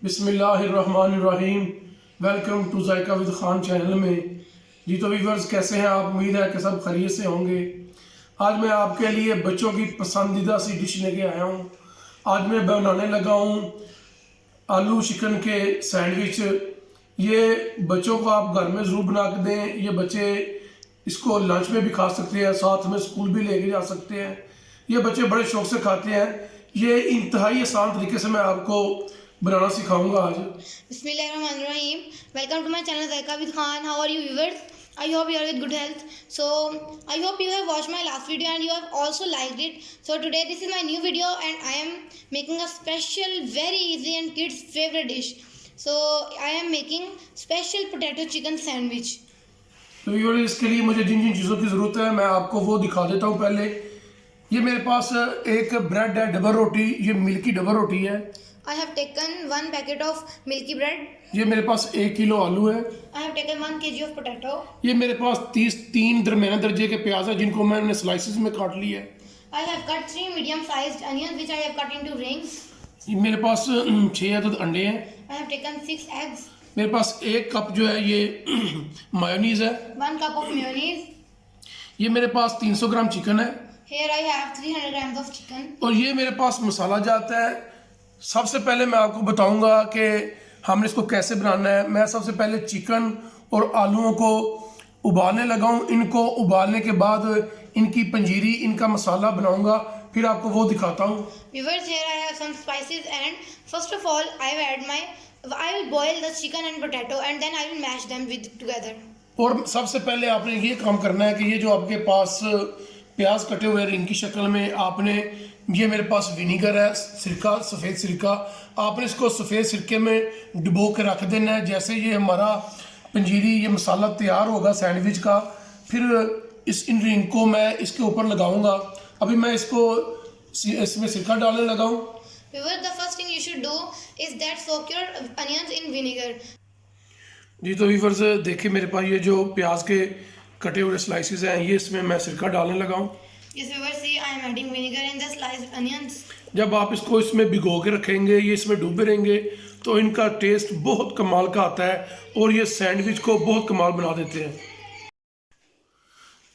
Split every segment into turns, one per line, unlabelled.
बिस्मिल्लाहिर्रहमानिर्रहीम। Welcome to Zaika with Khan channel में। जी तो व्यूअर्स, कैसे हैं आप? उम्मीद है कि सब खैरियत से होंगे। आज मैं आपके लिए बच्चों की पसंदीदा सी डिश लेके आया हूँ। आज मैं बनाने लगा हूँ आलू चिकन के सैंडविच। ये बच्चों को आप घर में ज़रूर बना के दें। ये बच्चे इसको लंच में भी खा सकते हैं, साथ में स्कूल भी लेके जा सकते हैं। ये बच्चे बड़े शौक से खाते हैं। ये इंतहाई आसान तरीके से मैं आपको बनाना सिखाऊंगा आज।
Bismillahirrahmanirrahim. Welcome to my channel Zaika with Khan. How are you viewers? I hope you are with good health. So I hope you have watched my last video and you have also liked it. So today this is my new video and I am making a special, very easy and kids favorite dish. So I am making special potato chicken sandwich.
तो viewers, इसके लिए मुझे जिन जिन चीज़ों की ज़रूरत है मैं आपको वो दिखा देता हूँ। पहले ये मेरे पास एक ब्रेड है, डबल रोटी। ये मिल्की डबल रोटी है।
I have taken 1 packet of milky bread.
ये मेरे पास 1 किलो आलू है।
I have taken 1 kg of potato.
ये मेरे पास 3 दरमियाने दर्जे के प्याज है, जिनको मैंने स्लाइसिस में काट लिया है।
I have cut 3 medium sized onions which I have cut into rings.
ये मेरे पास 6 अदद अंडे हैं।
I have taken 6 eggs.
मेरे पास 1 कप जो है ये मायोनीज है।
1 cup of mayonnaise.
ये मेरे पास 300 ग्राम चिकन है।
Here I have 300 grams of chicken.
और ये मेरे पास मसाला जाता है। सबसे पहले मैं आपको बताऊंगा कि हमने इसको कैसे बनाना है। मैं सबसे पहले चिकन और आलूओं को उबालने लगा हूँ। इनको उबालने के बाद इनकी पंजीरी, इनका मसाला बनाऊंगा, फिर आपको वो दिखाता हूँ।
Viewers, here I have some spices and first of all I will boil the chicken and potato and then I will mash them together.
और सबसे पहले आपने ये काम करना है कि ये जो आपके पास प्याज कटे हुए रिंग की शक्ल में, आपने ये मेरे पास विनीगर है, सिरका, सफ़ेद सिरका, आपने इसको सफ़ेद सिरके में डुबो के रख देना है। जैसे ये हमारा पंजीरी, ये मसाला तैयार होगा सैंडविच का, फिर इन रिंग को मैं इसके ऊपर लगाऊंगा। अभी मैं इसमें सिरका डालने लगा हूँ।
Viewers, the first thing you should do is that soak your onions in vinegar.
जी तो व्यूअर्स, देखिए मेरे पास ये जो प्याज के कटे हुए स्लाइसेस हैं, ये इसमें मैं सिरका डालने लगा हूँ।
Yes, viewers, see I am adding vinegar in the sliced onions.
जब आप इसको इसमें भिगो के रखेंगे, ये इसमें डूबे रहेंगे, तो इनका टेस्ट बहुत कमाल का आता है और ये सैंडविच को बहुत कमाल बना देते हैं।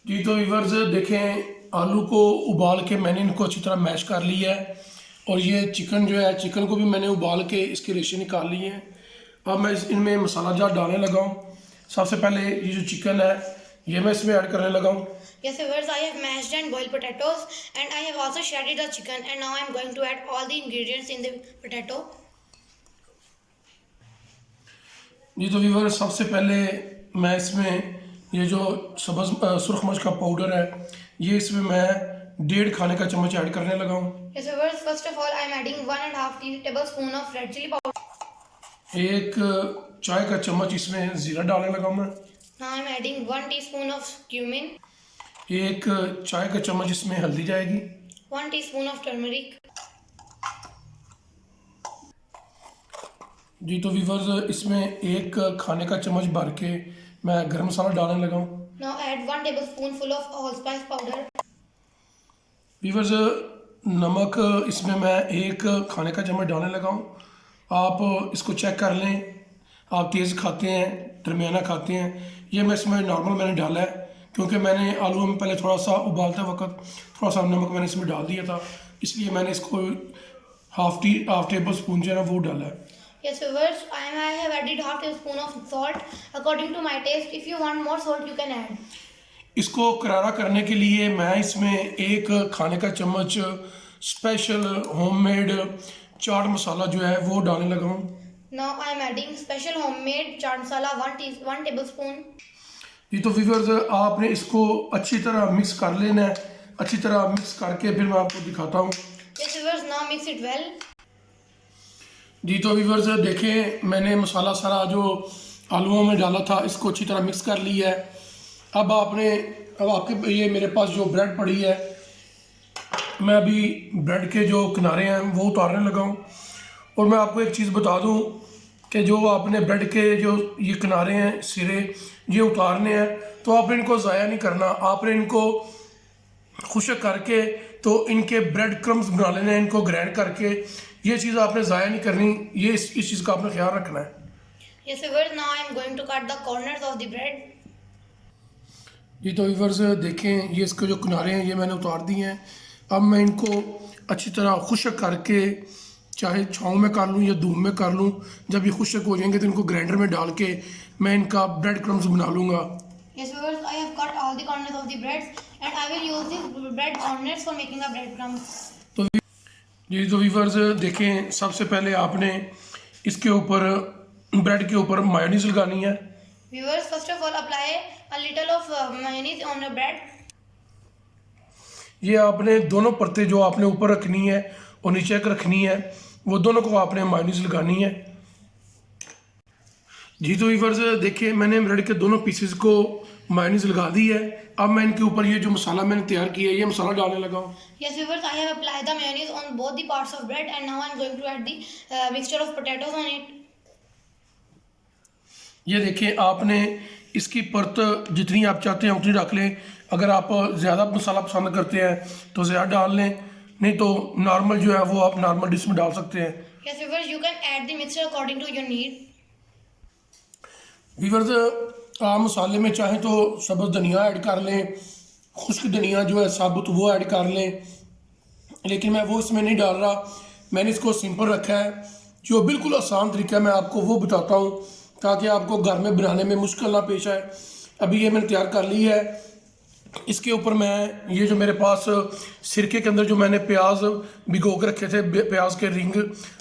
जी तो व्यूअर्स, देखें आलू को उबाल के मैंने इनको अच्छी तरह मैश कर लिया है। और ये चिकन जो है, चिकन को भी मैंने उबाल के इसके रेशे निकाल लिए हैं। अब मैं इनमें मसाला जार डालने लगा हूँ। सबसे पहले ये जो चिकन है ये मैं इसमें ऐड करने लगा हूँ।
Yes, viewers, I have mashed and boiled potatoes and I have also shredded the chicken and now I am going to add all the ingredients in the potato.
जी तो व्यूअर्स, सबसे पहले मैं इसमें ये जो सुरख मिर्च का पाउडर है, ये इसमें मैं 1.5 खाने का चम्मच ऐड करने लगा हूँ।
Yes, viewers, first of all I am adding 1.5 tablespoon of red chili powder.
1 चाय का चम्मच इसमें ज़ीरा डालने लगा हूँ मैं।
Now I am adding 1 teaspoon of cumin.
1 चाय का चम्मच इसमें हल्दी जाएगी।
1 teaspoon of turmeric.
जी तो व्यूअर्स, इसमें 1 खाने का चम्मच भर के मैं गरम मसाला डालने लगा हूँ।
Now add 1 tablespoonful of allspice powder.
Viewers, नमक इसमें मैं 1 खाने का चम्मच डालने लगा हूँ। आप इसको चेक कर लें, आप तेज़ खाते हैं, दरमियाना खाते हैं। ये मैं इसमें नॉर्मल मैंने डाला है, क्योंकि मैंने आलू में पहले थोड़ा सा उबालते वक्त थोड़ा सा नमक मैंने इसमें डाल दिया था, इसलिए मैंने इसको हाफ टेबल स्पून जो है ना वो डाला है।
Yes, viewers, I have added half teaspoon of salt according to my taste. If you want more salt, you can add.
इसको करारा करने के लिए मैं इसमें 1 खाने का चम्मच स्पेशल होममेड चाट मसाला जो है वो डालने लगा हूँ।
Now I am adding special homemade chaat masala 1 tablespoon.
ये तो व्यूअर्स, आपने इसको अच्छी तरह मिक्स कर लेना है। अच्छी तरह मिक्स करके फिर मैं आपको दिखाता हूँ।
Yes, viewers, now mix it well.
जी तो व्यूअर्स, देखें मैंने मसाला सारा जो आलूओं में डाला था इसको अच्छी तरह मिक्स कर लिया है। अब आपके ये मेरे पास जो ब्रेड पड़ी है, मैं अभी ब्रेड के जो किनारे हैं वो उतारने लगा हूँ। और मैं आपको एक चीज़ बता दूँ कि जो आपने ब्रेड के जो ये किनारे हैं, सिरे, ये उतारने हैं, तो आपने इनको ज़ाया नहीं करना। आपने इनको खुश्क करके तो इनके ब्रेड क्रम्स बना लेने हैं। इनको ग्राइंड करके ये चीज़ आपने ज़ाया नहीं करनी, ये इस चीज़ का आपने ख्याल रखना है।
Yes viewers, now I am going to cut the corners of the bread.
जी तो व्यूअर्स देखें, ये इसके जो किनारे हैं ये मैंने उतार दिए हैं। अब मैं इनको अच्छी तरह खुश्क करके, चाहे छाँव में कर लूँ या धूप में कर लूँ, जब ये खुश्क हो जाएंगे तो इनको ग्राइंडर में डाल के मैं इनका ब्रेड क्रम्स बना लूँगा।
Yes viewers, I have cut all the corners of the breads and I will use these bread corners for making the bread crumbs.
तो जी तो व्यूअर्स देखें, सबसे पहले आपने इसके ऊपर ब्रेड के ऊपर मायोनीज लगानी है।
Viewers, first of all apply a little of mayonnaise on the bread.
ये आपने दोनों परतें जो आपने ऊपर रखनी है और नीचे तक रखनी है, वो दोनों को आपने मायोनीज लगानी है। जी तो व्यूअर्स देखिए, मैंने ब्रेड के दोनों पीसेस को मायोनीज लगा दी है। अब मैं इनके ऊपर ये जो मसाला मैंने तैयार किया है, ये मसाला डालने लगा हूँ।
Yes viewers, I have applied the mayonnaise on both the parts of bread and now I am going to add the mixture of potatoes on it.
ये देखिए, आपने इसकी परत जितनी आप चाहते हैं उतनी रख लें। अगर आप ज़्यादा मसाला पसंद करते हैं तो ज़्यादा डाल लें, नहीं तो नॉर्मल जो है वो आप नॉर्मल डिश में डाल सकते हैं।
Yes viewers, you can add the mixture according to your need.
Viewers आप मसाले में चाहें तो सब्ज़ धनिया ऐड कर लें, खुश्क धनिया जो है साबुत वो ऐड कर लें, लेकिन मैं वो इसमें नहीं डाल रहा। मैंने इसको सिंपल रखा है। जो बिल्कुल आसान तरीका मैं आपको वो बताता हूँ ताकि आपको घर में बनाने में मुश्किल ना पेश आए। अभी ये मैंने तैयार कर ली है। इसके ऊपर मैं ये जो मेरे पास सिरके के अंदर जो मैंने प्याज भिगो के रखे थे, प्याज के रिंग,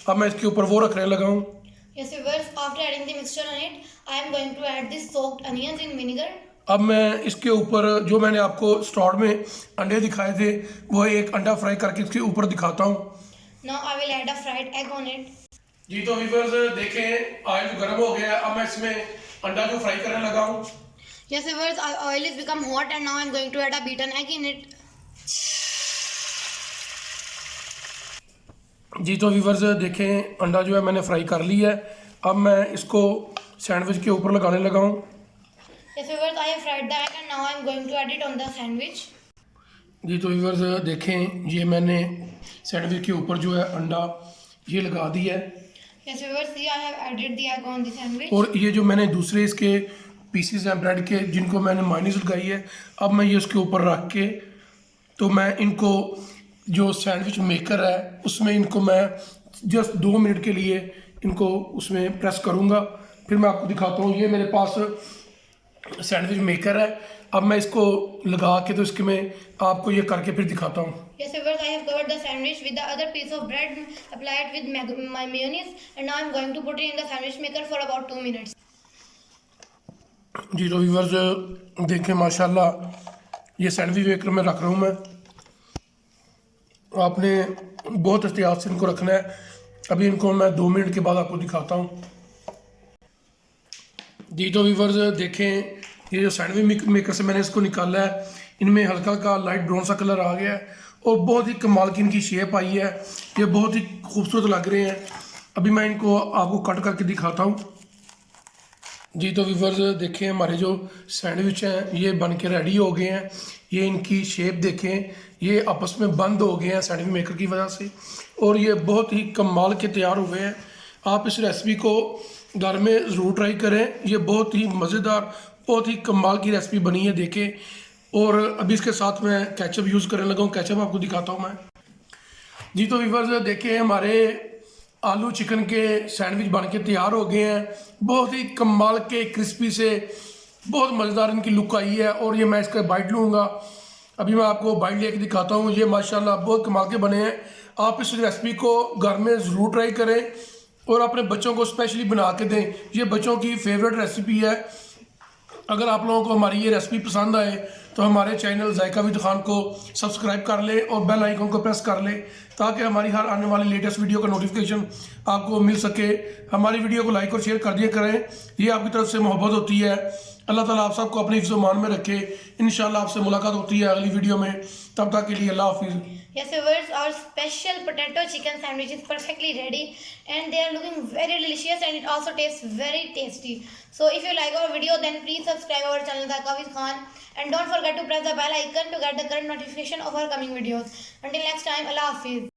अब मैं इसके ऊपर वो रखने लगा हूँ।
Yes viewers, after adding the mixture on it, I am going to add the soaked onions in vinegar.
अब मैं इसके ऊपर जो मैंने आपको स्टार्ट में अंडे दिखाए थे, वो एक अंडा फ्राई करके इसके ऊपर दिखाता हूँ।
Now I will add a fried egg on it.
जी तो व्यूअर्स देखें, ऑयल गर्म हो गया है। अब मैं इसमें अंडा को फ्राई करने लगा हूँ।
Yes viewers, oil is become hot and now I am going to add a beaten egg in it.
जी तो व्यूअर्स देखें, अंडा जो है मैंने फ्राई कर लिया है। अब मैं इसको सैंडविच के ऊपर लगाने लगा हूँ।
Yes viewers, I have fried the egg and now I am going to add it on the sandwich.
जी तो व्यूअर्स देखें, ये मैंने सैंडविच के ऊपर जो है अंडा ये लगा दिया है।
Yes viewers, see I have added the egg on the sandwich.
और ये जो मैंने दूसरे इसके पीसीज हैं ब्रेड के, जिनको मैंने मायोनीज लगाई है, अब मैं ये उसके ऊपर रख के तो मैं इनको जो सैंडविच मेकर है उसमें इनको मैं जस्ट 2 मिनट के लिए इनको उसमें प्रेस करूँगा। फिर मैं आपको दिखाता हूँ। ये मेरे पास सैंडविच मेकर है। अब मैं इसको लगा के तो इसके में आपको ये करके फिर दिखाता हूँ।
Yes viewers, I have covered the sandwich with the other piece of bread, applied with my mayonnaise and now I am going to put it in the sandwich maker for about 2 minutes.
जी तो viewers देखें, माशाल्लाह ये sandwich maker में रख रहा हूँ मैं। आपने बहुत एहतियात से इनको रखना है। अभी इनको मैं 2 मिनट के बाद आपको दिखाता हूँ। जी तो व्यूअर्स देखें, ये जो सैंडविच मेकर से मैंने इसको निकाला है, इनमें हल्का हल्का लाइट ब्राउन सा कलर आ गया है और बहुत ही कमाल की इनकी शेप आई है। ये बहुत ही खूबसूरत लग रहे हैं। अभी मैं इनको आपको कट करके दिखाता हूँ। जी तो व्यूअर्स देखें, हमारे जो सैंडविच हैं ये बन के रेडी हो गए हैं। ये इनकी शेप देखें, ये आपस में बंद हो गए हैं सैंडविच मेकर की वजह से, और ये बहुत ही कमाल के तैयार हुए हैं। आप इस रेसिपी को घर में ज़रूर ट्राई करें। ये बहुत ही मज़ेदार, बहुत ही कमाल की रेसिपी बनी है, देखें। और अभी इसके साथ मैं केचप यूज़ करने लगा हूँ। केचप आपको दिखाता हूँ मैं। जी तो व्यूअर्स देखें, हमारे आलू चिकन के सैंडविच बन के तैयार हो गए हैं। बहुत ही कमाल के क्रिस्पी से, बहुत मज़ेदार इनकी लुक आई है। और ये मैं इसका बाइट लूँगा। अभी मैं आपको बाइट लेके दिखाता हूँ। ये माशाल्लाह बहुत कमाल के बने हैं। आप इस रेसिपी को घर में ज़रूर ट्राई करें और अपने बच्चों को स्पेशली बना के दें। ये बच्चों की फेवरेट रेसिपी है। अगर आप लोगों को हमारी ये रेसिपी पसंद आए तो हमारे चैनल जायका विद खान को सब्सक्राइब कर लें और बेल आइकन को प्रेस कर लें ताकि हमारी हर आने वाली लेटेस्ट वीडियो का नोटिफिकेशन आपको मिल सके। हमारी वीडियो को लाइक और शेयर कर दिया करें, ये आपकी तरफ से मोहब्बत होती है। अल्लाह ताला आप सबको अपने हिफ्ज़ मान में रखे। इंशाल्लाह आपसे मुलाकात होती है अगली वीडियो में। तब तक के लिए अल्लाह हाफिज़।
Yes viewers, our special potato chicken sandwich is perfectly ready and they are looking very delicious and it also tastes very tasty. So if you like our video then please subscribe our channel Zaika with Khan and don't forget to press the bell icon to get the current notification of our coming videos. Until next time, Allah Hafiz.